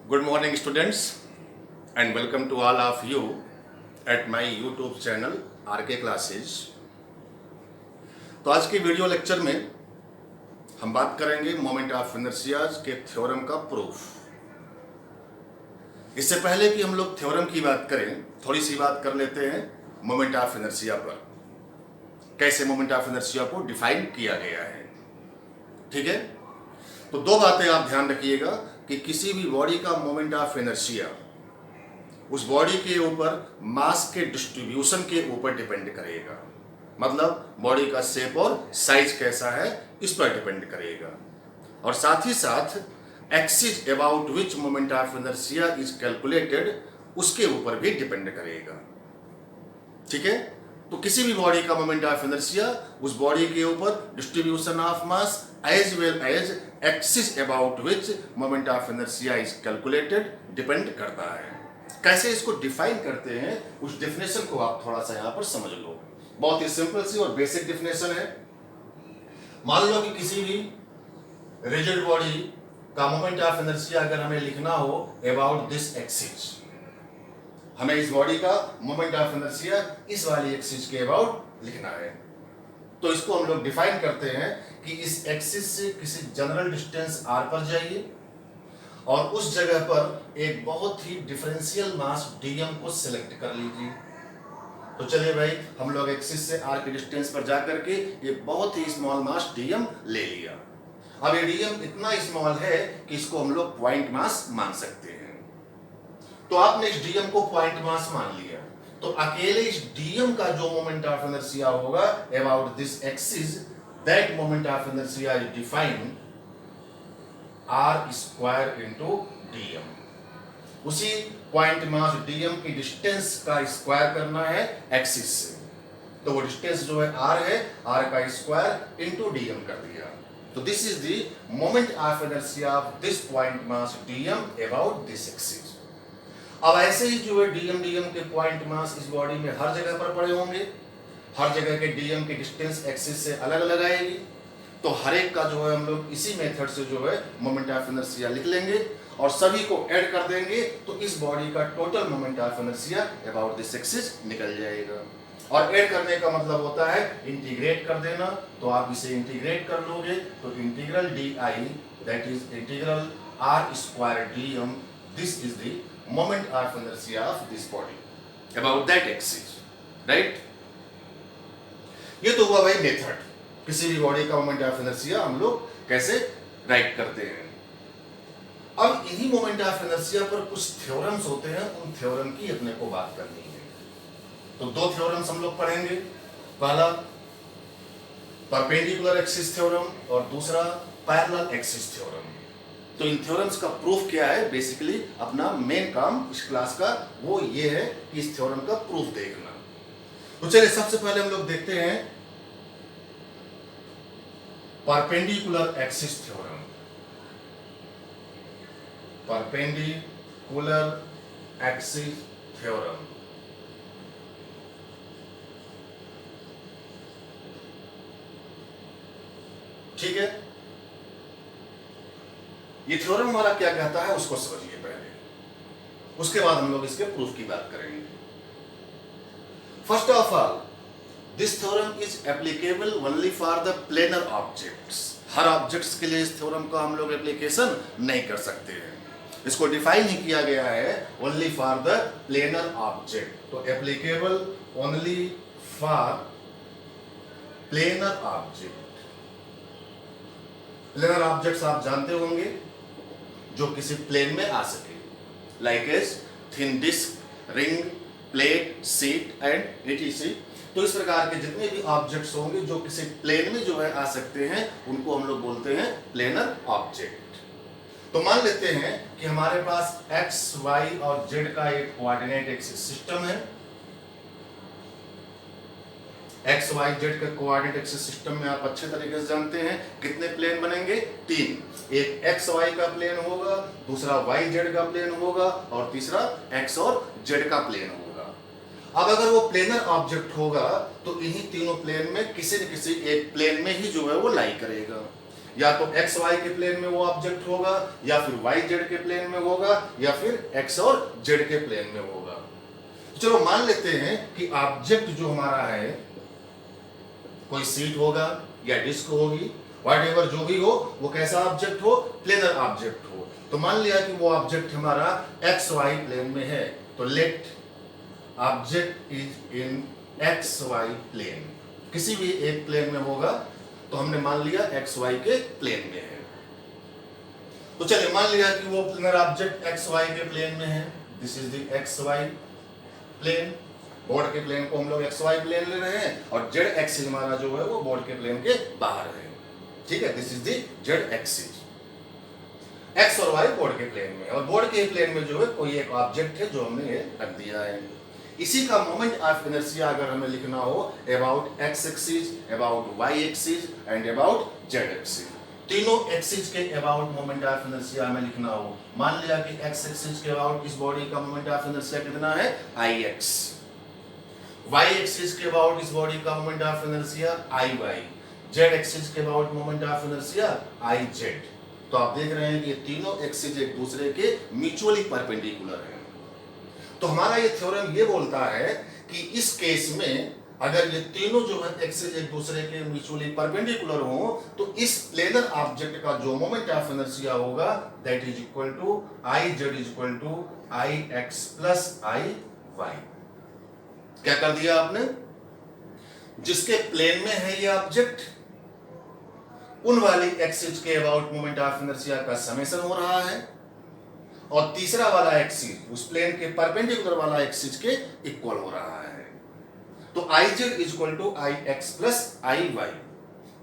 Good morning, students, and welcome to all of you at my YouTube channel RK Classes। तो आज की video lecture में हम बात करेंगे मोमेंट ऑफ इनर्शियाज के थ्योरम का प्रूफ। इससे पहले कि हम लोग थ्योरम की बात करें, थोड़ी सी बात कर लेते हैं मोमेंट ऑफ इनर्शिया पर। कैसे मोमेंट ऑफ इनर्शिया को डिफाइन किया गया है, ठीक है। तो दो बातें आप ध्यान रखिएगा कि किसी भी बॉडी का मोमेंट ऑफ इनर्शिया उस बॉडी के ऊपर मास के डिस्ट्रीब्यूशन के ऊपर डिपेंड करेगा। मतलब बॉडी का शेप और साइज कैसा है इस पर डिपेंड करेगा, और साथ ही साथ axis about which moment of inertia is calculated उसके ऊपर भी डिपेंड करेगा, ठीक है। तो किसी भी बॉडी का मोमेंट ऑफ इनर्शिया उस बॉडी के ऊपर distribution of mass as well as axis about which moment of inertia is calculated depend करता है। कैसे इसको डिफाइन करते हैं उस डेफिनेशन को आप थोड़ा सा यहां पर समझ लो। बहुत ही सिंपल सी और बेसिक डेफिनेशन है। मान लो कि किसी भी रिजिड बॉडी का मोमेंट ऑफ इनर्शिया अगर हमें लिखना हो अबाउट दिस एक्सिस, हमें इस बॉडी का मोमेंट ऑफ इनर्शिया इस वाली एक्सिस के अबाउट लिखना है, तो इसको हम लोग डिफाइन करते हैं कि इस एक्सिस से किसी जनरल डिस्टेंस r पर जाइए और उस जगह पर एक बहुत ही डिफरेंशियल मास dm को सिलेक्ट कर लीजिए। तो चलिए भाई, हम लोग एक्सिस से r के डिस्टेंस पर जाकर के एक बहुत ही स्मॉल मास dm ले लिया। अब ये dm इतना स्मॉल है कि इसको हम लोग पॉइंट मास मान सकते हैं। तो आपने इस dm को पॉइंट मास मान लिया, तो अकेले इस dm का जो मोमेंट ऑफ इनर्शिया होगा about this axis, that moment of inertia is defined r square into dm। उसी पॉइंट मास dm की डिस्टेंस का स्क्वायर करना है एक्सिस से, तो वो डिस्टेंस जो है r है, r का स्क्वायर इनटू dm कर दिया। तो this is the moment of inertia of this point mass dm about this axis. अब ऐसे ही जो है dm के पॉइंट मास इस बॉडी में हर जगह पर पड़े होंगे, हर जगह के dm की डिस्टेंस एक्सिस से अलग अलग आएगी। तो हर एक का जो है हम लोग इसी मेथड से जो है मोमेंट ऑफ इनर्शिया लिख लेंगे और सभी को ऐड कर देंगे, तो इस बॉडी का total moment of inertia about this axis निकल जाएगा। और ऐड करने का मतलब होता है इंटीग्रेट कर देना। तो आप इसे इंटीग्रेट कर लोगे तो integral D I that is integral r square dm, this is the moment of inertia of this body about that axis, right. ये तो हुआ भाई मेथड, किसी भी बॉडी का मोमेंट ऑफ इनर्शिया हम लोग कैसे राइट करते हैं। अब इन्हीं मोमेंट ऑफ इनर्शिया पर कुछ थ्योरम्स होते हैं, उन थ्योरम की अपने को बात करनी है। तो दो थ्योरम्स हम लोग पढ़ेंगे, पहला परपेंडिकुलर एक्सिस थ्योरम और दूसरा पैरेलल एक्सिस थ्योरम। तो इन थ्योरम्स का प्रूफ क्या है, बेसिकली अपना मेन काम इस क्लास का वो ये है कि इस थ्योरम का प्रूफ देखना। तो चलिए सबसे पहले हम लोग देखते हैं perpendicular axis theorem. Perpendicular axis theorem, ठीक है। ये थ्योरम हमारा क्या कहता है उसको समझिए पहले, उसके बाद हम लोग इसके प्रूफ की बात करेंगे। First of all, this theorem is applicable only for the planar objects. Her objects के लिए इस थ्योरम का हम लोग एप्लीकेशन नहीं कर सकते हैं। इसको डिफाइन ही किया गया है only for the planar object. तो applicable only for planar object. Planar objects आप जानते होंगे जो किसी प्लेन में आ सके, like as thin disc, ring, plate, sheet and etc। तो इस प्रकार के जितने भी ऑब्जेक्ट्स होंगे जो किसी प्लेन में जो है आ सकते हैं, उनको हम लोग बोलते हैं प्लेनर ऑब्जेक्ट। तो मान लेते हैं कि हमारे पास x, y और z का एक कोऑर्डिनेट एक्सिस सिस्टम है। x, y, z का कोऑर्डिनेट एक्सिस सिस्टम में आप अच्छे तरीके से जानते हैं कितने प्लेन बनेंगे, तीन। एक x, y का प्लेन होगा, दूसरा y, z का प्लेन होगा और तीसरा x और z का प्लेन होगा। अब अगर वो प्लेनर ऑब्जेक्ट होगा तो इन्हीं तीनों प्लेन में किसी न किसी एक प्लेन में ही जो है वो लाई करेगा। या तो एक्स वाई के प्लेन में वो ऑब्जेक्ट होगा, या फिर वाई जेड के प्लेन में होगा, या फिर एक्स और जेड के प्लेन में होगा। तो चलो मान लेते हैं कि ऑब्जेक्ट जो हमारा है कोई सीट होगा या डिस्क होगी, व्हाटएवर जो भी हो, वो कैसा ऑब्जेक्ट हो, प्लेनर ऑब्जेक्ट हो। तो मान लिया कि वो ऑब्जेक्ट हमारा एक्स वाई प्लेन में है, तो let object is in X Y plane, किसी भी एक प्लेन में होगा, तो हमने मान लिया एक्स वाई के प्लेन में है। तो चलिए मान लिया कि वो प्लेनर ऑब्जेक्ट एक्स वाई के प्लेन में है, this is the X Y plane, board के प्लेन को हम लोग एक्स वाई प्लेन ले रहे हैं, और जेड एक्सिस हमारा जो है वो बोर्ड के प्लेन के बाहर है, ठीक है, this is the Z axis, x और वाई बोर्ड के प्लेन में, और बोर्ड के प्लेन में जो है कोई एक ऑब्जेक्ट है जो हमने ये रख दिया है। इसी का मोमेंट ऑफ इनर्शिया अगर हमें लिखना हो about X axis, about Y axis and about Z axis, तीनों एक्सिस के अबाउट मोमेंट ऑफ इनर्शिया हमें लिखना हो, मान लिया कि एक्स एक्सिस के अबाउट इस बॉडी का मोमेंट ऑफ इनर्शिया कितना है, आई एक्स, वाई एक्सिस के अबाउट इस बॉडी का moment of inertia I Y, Z axis के about moment of inertia I Z. तो आप देख रहे हैं कि ये तीनों एक्सिस एक दूसरे के म्यूचुअली परपेंडिकुलर हैं। तो हमारा ये थ्योरम ये बोलता है कि इस केस में अगर ये तीनों जो है एक्सिस एक दूसरे के म्यूचुअली परपेंडिकुलर हो, तो इस प्लेनर ऑब्जेक्ट का जो मोमेंट ऑफ इनर्शिया होगा that is equal to I Z is equal to I X plus I Y. क्या कर दिया आपने, जिसके प्लेन में है ये ऑब्जेक्ट, उन वाली एक्सिस के अबाउट मोमेंट ऑफ इनर्शिया का समेशन हो रहा है, और तीसरा वाला एक्सिस उस प्लेन के परपेंडिकुलर वाला एक्सिस के इक्वल हो रहा है। तो I Z is equal to I X plus I Y,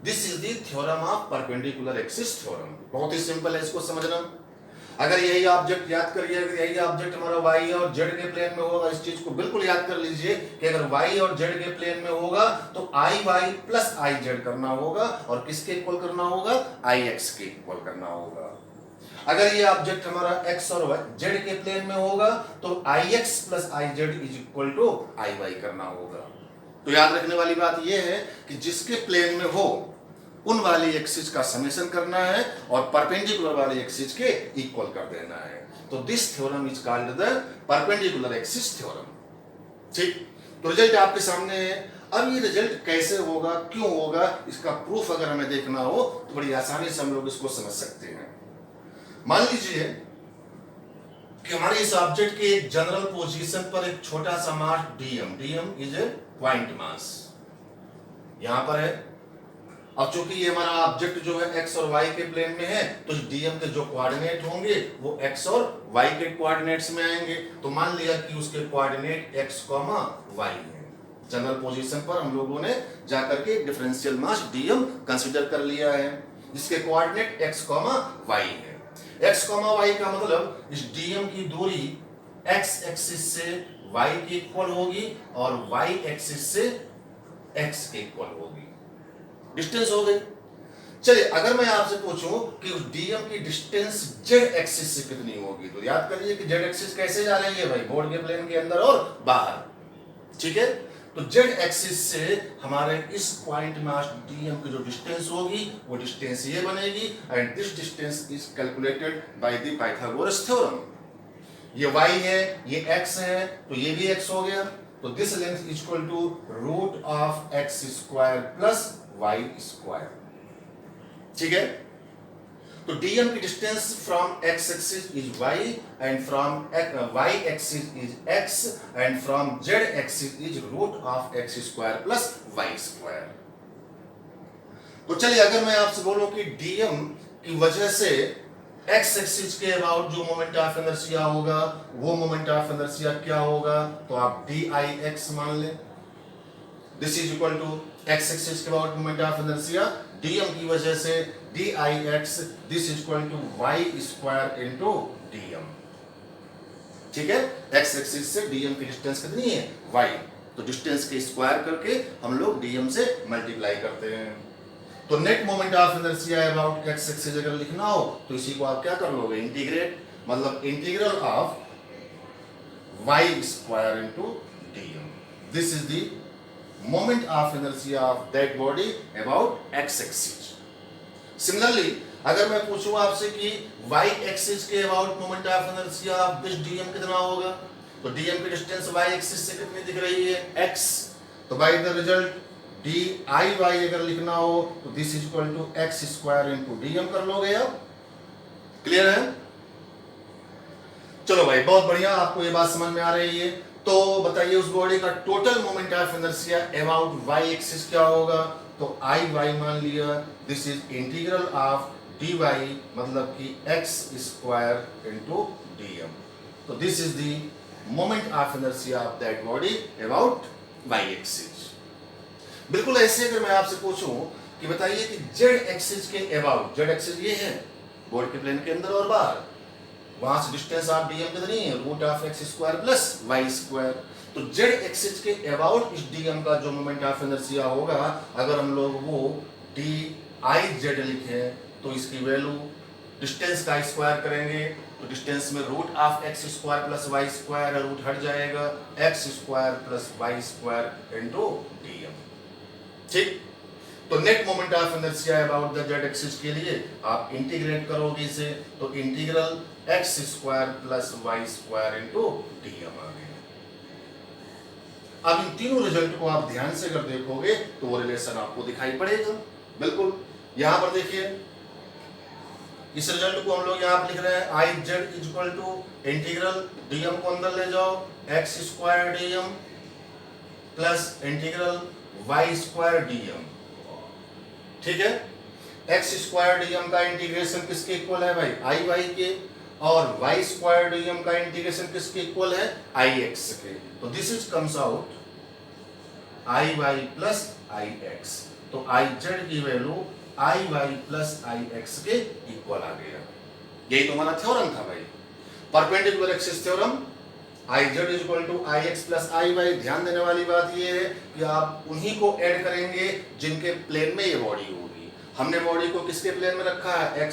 this is the theorem of perpendicular axis theorem. बहुत ही सिंपल है इसको समझना। अगर यही ऑब्जेक्ट याद करिए, अगर यही ऑब्जेक्ट हमारा वाई और जेड के प्लेन में होगा, इस चीज को बिल्कुल याद कर लीजिए कि अगर वाई और जेड के प्लेन में होगा तो आई वाई प्लस आई जेड करना होगा, और किसके इक्वल करना होगा, आई एक्स के इक्वल करना होगा। अगर ये ऑब्जेक्ट हमारा x और z के प्लेन में होगा तो I X plus I Z is equal to I Y करना होगा। तो याद रखने वाली बात यह है कि जिसके प्लेन में हो उन वाली एक्सिस का समेशन करना है और परपेंडिकुलर वाली एक्सिस के इक्वल कर देना है। तो this theorem is called the perpendicular axis theorem. ठीक, तो रिजल्ट आपके सामने है। अब ये रिजल्ट कैसे होगा, क्यों होगा, इसका प्रूफ अगर हमें देखना हो तो बड़ी आसानी से हम लोग इसको समझ सकते हैं। मान लीजिए कि हमारे इस ऑब्जेक्ट के एक जनरल पोजीशन पर एक छोटा सा mass DM is a point mass यहां पर है। अब चूंकि ये हमारा ऑब्जेक्ट जो है एक्स और वाई के प्लेन में है तो डीएम के जो कोऑर्डिनेट होंगे वो एक्स और वाई के कोऑर्डिनेट्स में आएंगे। तो मान लिया कि उसके कोऑर्डिनेट एक्स कॉमा वाई है। जनरल पोजीशन पर हम लोगों ने जाकर के डिफरेंशियल मास डीएम कंसीडर कर लिया है जिसके कोऑर्डिनेट एक्स कॉमा वाई है। एक्स कॉमा वाई का मतलब इस डीएम की दूरी एक्स एक्सिस से वाई के इक्वल होगी और वाई एक्सिस से एक्स के इक्वल होगी। डिस्टेंस हो गई। चलिए अगर मैं आपसे पूछूं कि उस डीएम की डिस्टेंस जेड एक्सिस से कितनी होगी तो याद करिए कि जेड एक्सिस कैसे जा रही है भाई, बोर्ड के प्लेन के अंदर और बाहर। ठीक है, तो जेड एक्सिस से हमारे इस पॉइंट मास डीएम की जो डिस्टेंस होगी वो डिस्टेंस ये बनेगी and this distance is calculated by the Pythagoras theorem. ये y है, ये x है, तो ये भी x हो गया। तो this length is equal to root of x square plus y square. ठीक है, तो डीएम की distance from x axis is y and from y axis is x and from z axis is root of x square plus y square. तो चलिए अगर मैं आपसे बोलूं कि डीएम की वजह से x एक्सिस के अबाउट जो मोमेंट ऑफ इनर्शिया होगा वो मोमेंट ऑफ इनर्शिया क्या होगा, तो आप dix मान लें। This is equal to x axis के about moment of inertia dm की वजह से dix, this is equal to y square into dm। ठीक है, x एक्सिस से dm की डिस्टेंस कितनी है y, तो डिस्टेंस के स्क्वायर करके हम लोग dm से मल्टीप्लाई करते हैं। तो net moment of inertia about x axis अगर लिखना हो तो इसी को आप क्या कर लोगे, इंटीग्रेट, मतलब integral of y square into dm। This is the moment of inertia of that body about x axis। Similarly अगर मैं पूछूं आपसे कि y एक्सिस के about moment of inertia of this dm कितना होगा, तो dm की डिस्टेंस y एक्सिस से कितनी दिख रही है, x, तो by the result D I Y अगर लिखना हो तो this is equal to X square into dm कर लोगे आप। क्लियर है? चलो भाई बहुत बढ़िया, आपको ये बात समझ में आ रही है। तो बताइए उस बॉडी का total moment of inertia about y axis क्या होगा, तो आई वाई मान लिया, this is integral of dy मतलब कि x स्क्वायर इंटू dm, तो this is the moment of inertia of that body about y axis. बिल्कुल ऐसे अगर मैं आपसे पूछूं कि बताइए कि z एक्सिस के अबाउट, z एक्सिस ये है बॉडी के प्लेन के अंदर और बाहर, वहां से डिस्टेंस ऑफ dm कितनी है, root of x square plus y square, तो z एक्सिस के अबाउट इस dm का जो मोमेंट ऑफ इनर्शिया होगा, अगर हम लोग वो dIz लिखें तो इसकी वैल्यू डिस्टेंस का स्क्वायर करेंगे तो डिस्टेंस में root of x square plus y square, root हट जाएगा, x square plus y square into dm। ठीक, तो net moment of inertia about the z axis के लिए आप इंटीग्रेट करोगे इसे, तो integral x square plus y square into dm आ गया। अब इन तीनों रिजल्ट को आप ध्यान से अगर देखोगे तो वो रिलेशन आपको दिखाई पड़ेगा। बिल्कुल, यहां पर देखिए इस रिजल्ट को हम लोग यहां लिख रहे हैं I Z is equal to integral dm को अंदर ले जाओ x square dm plus integral y square dm। ठीक है, x स्क्वायर dm का इंटीग्रेशन किसके इक्वल है भाई, आई वाई के, और y स्क्वायर dm का इंटीग्रेशन किसके इक्वल है, आई एक्स के, तो this is comes out I Y plus I X, तो आई जेड की value I Y plus I X के इक्वल आ गया। यही तो हमारा थ्योरम था भाई, perpendicular axis theorem, I Z is equal to I X plus I Y. ध्यान देने वाली बात यह है कि आप उन्हीं को ऐड करेंगे जिनके प्लेन में ये बॉडी होगी। हमने बॉडी को किसके प्लेन में रखा है, एक्स